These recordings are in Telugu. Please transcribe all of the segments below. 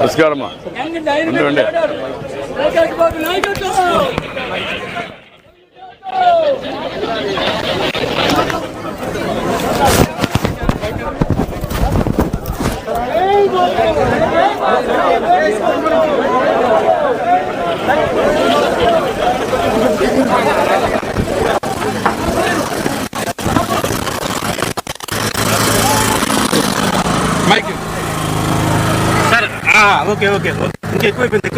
నమస్కారమ్మా. సార్ ఓకే ఓకే ఎక్కువైపోయింది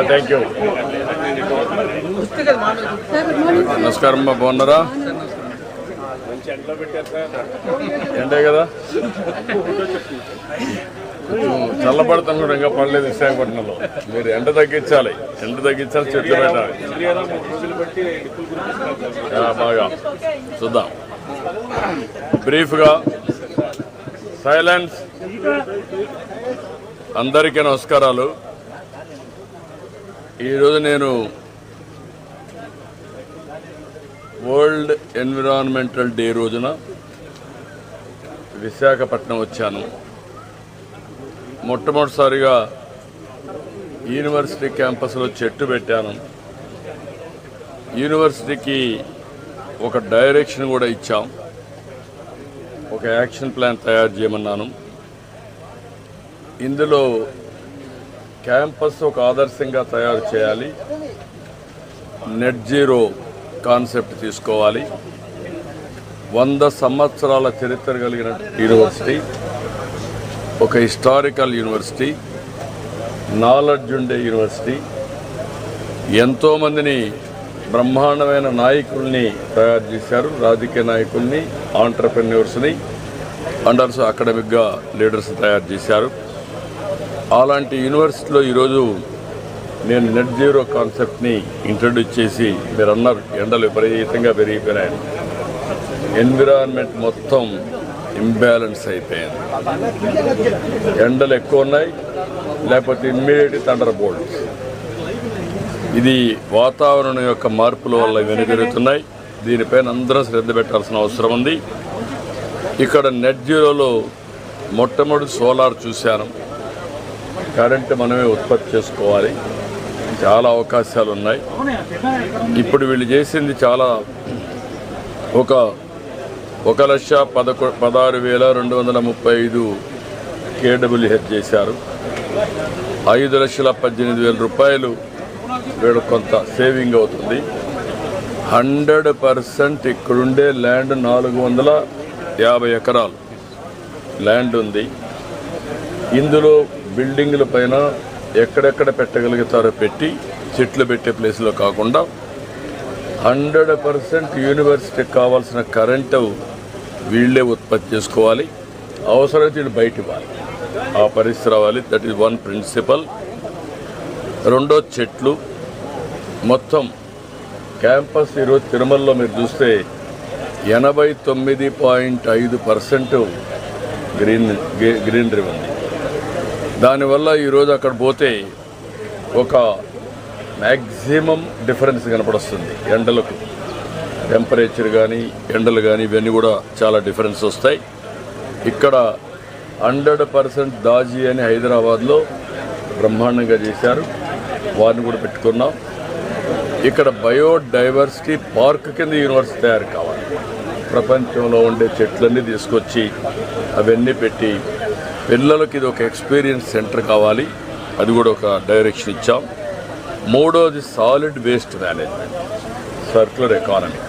థ్యాంక్ యూ. నమస్కారం అమ్మా, బాగున్నారా? ఎండే కదా, చల్లబడతాం కూడా ఇంకా పడలేదు విశాఖపట్నంలో. మీరు ఎండ తగ్గించాలి, చెట్లు పెట్టాలి బాగా. చూద్దాం బ్రీఫ్గా. సైలెన్స్. అందరికీ నమస్కారాలు. ఈరోజు నేను వరల్డ్ ఎన్విరాన్మెంటల్ డే రోజున విశాఖపట్నం వచ్చాను. మొట్టమొదటిసారిగా యూనివర్సిటీ క్యాంపస్లో చెట్టు పెట్టాను. యూనివర్సిటీకి ఒక డైరెక్షన్ కూడా ఇచ్చాం, ఒక యాక్షన్ ప్లాన్ తయారు చేయమన్నాను. ఇందులో క్యాంపస్ ఒక ఆదర్శంగా తయారు చేయాలి, నెట్ జీరో కాన్సెప్ట్ తీసుకోవాలి, 100 సంవత్సరాల చరిత్ర కలిగిన యూనివర్సిటీ, ఒక హిస్టారికల్ యూనివర్సిటీ, నాలెడ్జ్ ఉండే యూనివర్సిటీ, ఎంతోమందిని బ్రహ్మాండమైన నాయకుల్ని తయారు చేశారు, రాజకీయ నాయకుల్ని, ఆంటర్ప్రెన్యూర్స్ని, అండర్స్ అకాడమిక్గా లీడర్స్ తయారు చేశారు. అలాంటి యూనివర్సిటీలో ఈరోజు నేను నెట్ జీరో కాన్సెప్ట్ని ఇంట్రడ్యూస్ చేసి, మీరు అన్నారు ఎండలు విపరీతంగా పెరిగిపోయినాయి, ఎన్విరాన్మెంట్ మొత్తం ఇంబ్యాలెన్స్ అయిపోయింది, ఎండలు ఎక్కువ ఉన్నాయి, లేకపోతే ఇమ్మీడియట్ థండర్ బోల్ట్స్. ఇది వాతావరణం యొక్క మార్పుల వల్ల ఇవన్నీ జరుగుతున్నాయి. దీనిపైన అందరం శ్రద్ధ పెట్టాల్సిన అవసరం ఉంది. ఇక్కడ నెట్ జీరోలో మొట్టమొదటి సోలార్ చూశాను. కరెంటు మనమే ఉత్పత్తి చేసుకోవాలి, చాలా అవకాశాలు ఉన్నాయి. ఇప్పుడు వీళ్ళు చేసింది చాలా, 1,16,235 KWH చేశారు. 5,18,000 రూపాయలు వీడు కొంత సేవింగ్ అవుతుంది. 100% ఇక్కడుండే ల్యాండ్ 450 ఎకరాలు ల్యాండ్ ఉంది. ఇందులో బిల్డింగ్ల పైన ఎక్కడెక్కడ పెట్టగలుగుతారో పెట్టి, చెట్లు పెట్టే ప్లేస్లో కాకుండా 100% యూనివర్సిటీకి కావాల్సిన కరెంటు వీళ్ళే ఉత్పత్తి చేసుకోవాలి. అవసరమైతే వీళ్ళు బయట ఇవ్వాలి, ఆ పరిస్థితి రావాలి. That is one principle. రెండో చెట్లు. మొత్తం క్యాంపస్ ఈరోజు తిరుమలలో మీరు చూస్తే 89.5% గ్రీనరీ ఉంది. దానివల్ల ఈరోజు అక్కడ పోతే ఒక మ్యాక్సిమం డిఫరెన్స్ కనపడుస్తుంది. ఎండలకు టెంపరేచర్ కానీ ఎండలు కానీ ఇవన్నీ కూడా చాలా డిఫరెన్స్ వస్తాయి. ఇక్కడ 100% దాజీ అని హైదరాబాద్లో బ్రహ్మాండంగా చేశారు, వారిని కూడా పెట్టుకున్నాం. ఇక్కడ బయోడైవర్సిటీ పార్క్ కింద యూనివర్సిటీ తయారు కావాలి. ప్రపంచంలో ఉండే చెట్లన్నీ తీసుకొచ్చి అవన్నీ పెట్టి పిల్లలకి ఇది ఒక ఎక్స్పీరియన్స్ సెంటర్ కావాలి, అది కూడా ఒక డైరెక్షన్ ఇచ్చాం. మూడోది solid waste management, circular economy.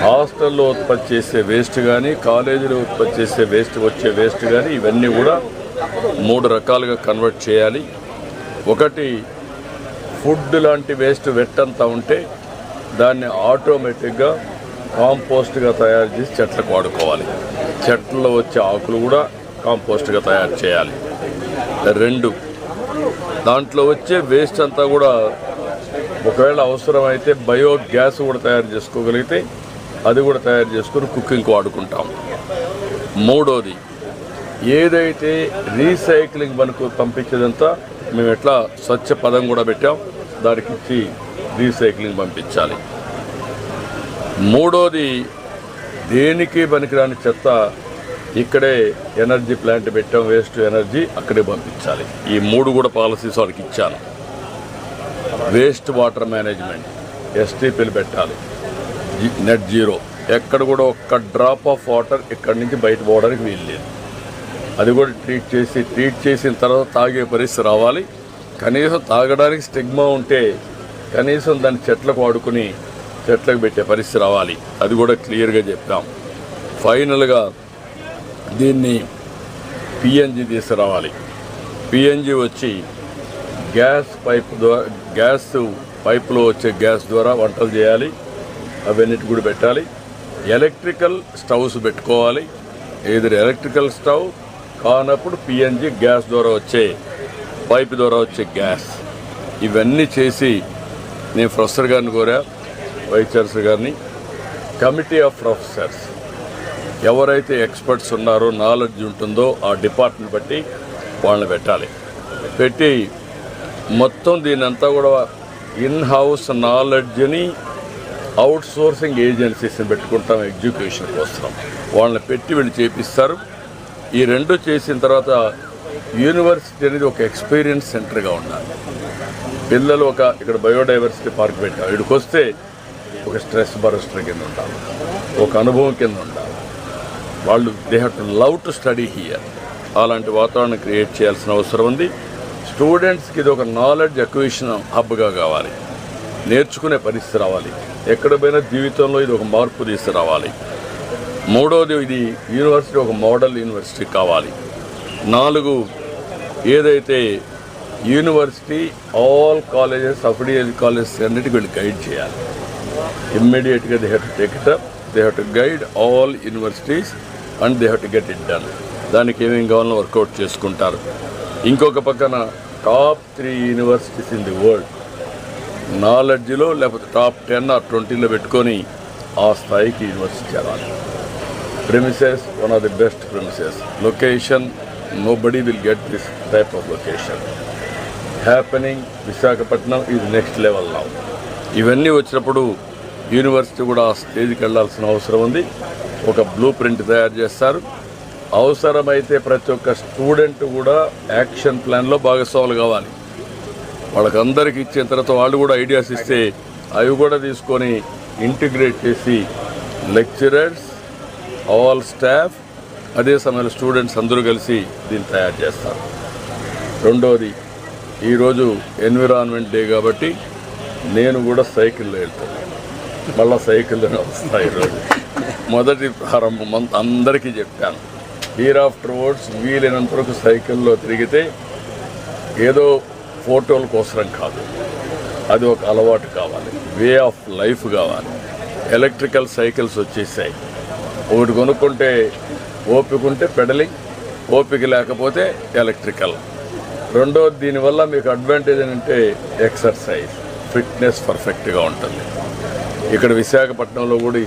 హాస్టల్లో ఉత్పత్తి చేసే వేస్ట్ కానీ కాలేజీలో ఉత్పత్తి చేసే వచ్చే వేస్ట్ కానీ ఇవన్నీ కూడా 3 రకాలుగా కన్వర్ట్ చేయాలి. ఒకటి ఫుడ్ లాంటి వేస్ట్ వెట్టంతా ఉంటే దాన్ని ఆటోమేటిక్గా కాంపోస్ట్గా తయారు చేసి చెట్లకు వాడుకోవాలి. చెట్లలో వచ్చే ఆకులు కూడా కాంపోస్ట్గా తయారు చేయాలి. 2, దాంట్లో వచ్చే వేస్ట్ అంతా కూడా ఒకవేళ అవసరమైతే బయోగ్యాస్ కూడా తయారు చేసుకోగలిగితే అది కూడా తయారు చేసుకుని కుకింగ్కి వాడుకుంటాం. మూడోది ఏదైతే రీసైక్లింగ్ మనకు పంపించేదంతా మేము ఎట్లా స్వచ్ఛ పదం కూడా పెట్టాం, దానికి ఇచ్చి రీసైక్లింగ్ పంపించాలి. మూడోది దేనికి పనికిరాని చెత్త ఇక్కడే ఎనర్జీ ప్లాంట్ పెట్టాం, వేస్ట్ ఎనర్జీ అక్కడే పంపించాలి. ఈ 3 కూడా పాలసీస్ వాళ్ళకి ఇచ్చాను. వేస్ట్ వాటర్ మేనేజ్మెంట్ ఎస్టీపీలు పెట్టాలి, నెట్ జీరో. ఎక్కడ కూడా ఒక్క డ్రాప్ ఆఫ్ వాటర్ ఇక్కడి నుంచి బయట పోవడానికి వీలు లేదు. అది కూడా ట్రీట్ చేసిన తర్వాత తాగే పరిస్థితి రావాలి. కనీసం తాగడానికి స్టిగ్మా ఉంటే కనీసం దాన్ని చెట్లకు వాడుకుని చెట్లకు పెట్టే పరిస్థితి రావాలి. అది కూడా క్లియర్గా చెప్పాం. ఫైనల్గా దీన్ని పిఎన్జి తీసుకురావాలి. పిఎన్జి వచ్చి గ్యాస్ పైపులో వచ్చే గ్యాస్ ద్వారా వంటలు చేయాలి, అవన్నిటి కూడా పెట్టాలి. ఎలక్ట్రికల్ స్టవ్స్ పెట్టుకోవాలి. ఏదైనా ఎలక్ట్రికల్ స్టవ్ కానప్పుడు పిఎన్జి గ్యాస్ ద్వారా వచ్చే పైపు ద్వారా వచ్చే గ్యాస్ ఇవన్నీ చేసి నేను ప్రొఫెసర్ గారిని కోరా, వైస్ ఛాన్సలర్ గారిని, కమిటీ ఆఫ్ ప్రొఫెసర్స్ ఎవరైతే ఎక్స్పర్ట్స్ ఉన్నారో నాలెడ్జ్ ఉంటుందో ఆ డిపార్ట్మెంట్ బట్టి వాళ్ళని పెట్టి మొత్తం దీనంతా కూడా ఇన్ హౌస్ నాలెడ్జ్ని అవుట్ సోర్సింగ్ ఏజెన్సీస్ని పెట్టుకుంటాం ఎడ్యుకేషన్ కోసం. వాళ్ళని పెట్టి వీళ్ళు చేపిస్తారు. ఈ 2 చేసిన తర్వాత యూనివర్సిటీ అనేది ఒక ఎక్స్పీరియన్స్ సెంటర్గా ఉండాలి. పిల్లలు ఇక్కడ బయోడైవర్సిటీ పార్క్ పెట్టాం, ఇక్కడికి వస్తే ఒక స్ట్రెస్ బరస్టర్ కింద ఉండాలి, ఒక అనుభవం కింద ఉండాలి. వాళ్ళు they have to love to study here. అలాంటి వాతావరణం క్రియేట్ చేయాల్సిన అవసరం ఉంది. స్టూడెంట్స్కి ఇది ఒక నాలెడ్జ్ అక్విజిషన్ హబ్గా కావాలి, నేర్చుకునే పరిస్థితి రావాలి. ఎక్కడ పోయినా జీవితంలో ఇది ఒక మార్పు తీసుకురావాలి. మూడోది ఇది యూనివర్సిటీ ఒక మోడల్ యూనివర్సిటీ కావాలి. 4 ఏదైతే university all colleges affiliated colleges అన్నిటికీ వీళ్ళు గైడ్ చేయాలి. ఇమ్మీడియట్గా they have to take it up, they have to guide all universities and they have to get it done. దానికి ఏమేమి కావాలో వర్కౌట్ చేసుకుంటారు. ఇంకొక పక్కన top 3 universities in the world నాలెడ్జ్లో లేకపోతే టాప్ 10 or 20లో పెట్టుకొని ఆ స్థాయికి యూనివర్సిటీ చేరాలి. Premises one of the best premises. Location nobody will get this type of location happening. Visakhapatnam is next level now. ఇవన్నీ వచ్చినప్పుడు యూనివర్సిటీ కూడా ఆ స్టేజ్కి వెళ్ళాల్సిన అవసరం ఉంది. ఒక బ్లూ ప్రింట్ తయారు చేస్తారు. అవసరమైతే ప్రతి ఒక్క స్టూడెంట్ కూడా యాక్షన్ ప్లాన్లో భాగస్వాములు కావాలి. వాళ్ళకందరికీ ఇచ్చిన తర్వాత వాళ్ళు కూడా ఐడియాస్ ఇస్తే అవి కూడా తీసుకొని ఇంటిగ్రేట్ చేసి లెక్చరర్స్, ఆల్ స్టాఫ్, అదే సమయంలో స్టూడెంట్స్ అందరూ కలిసి దీన్ని తయారు చేస్తారు. రెండోది ఈరోజు ఎన్విరాన్మెంట్ డే కాబట్టి నేను కూడా సైకిల్లో వెళ్తాను, మళ్ళీ సైకిల్లోనే వస్తాను. ఈరోజు మొదటి ప్రారంభం అందరికీ చెప్పాను, హీర్ ఆఫ్టర్ వర్డ్స్ వీలైనంత వరకు సైకిల్లో తిరిగితే ఏదో ఫోటోల కోసం కాదు, అది ఒక అలవాటు కావాలి, వే ఆఫ్ లైఫ్ కావాలి. ఎలక్ట్రికల్ సైకిల్స్ వచ్చేసాయి. ఒకటి కొనుక్కుంటే ఓపిక ఉంటే పెడలింగ్, ఓపిక లేకపోతే ఎలక్ట్రికల్. రెండోది దీనివల్ల మీకు అడ్వాంటేజ్ ఏంటంటే ఎక్సర్సైజ్, ఫిట్నెస్ పర్ఫెక్ట్గా ఉంటుంది. ఇక్కడ విశాఖపట్నంలో కూడా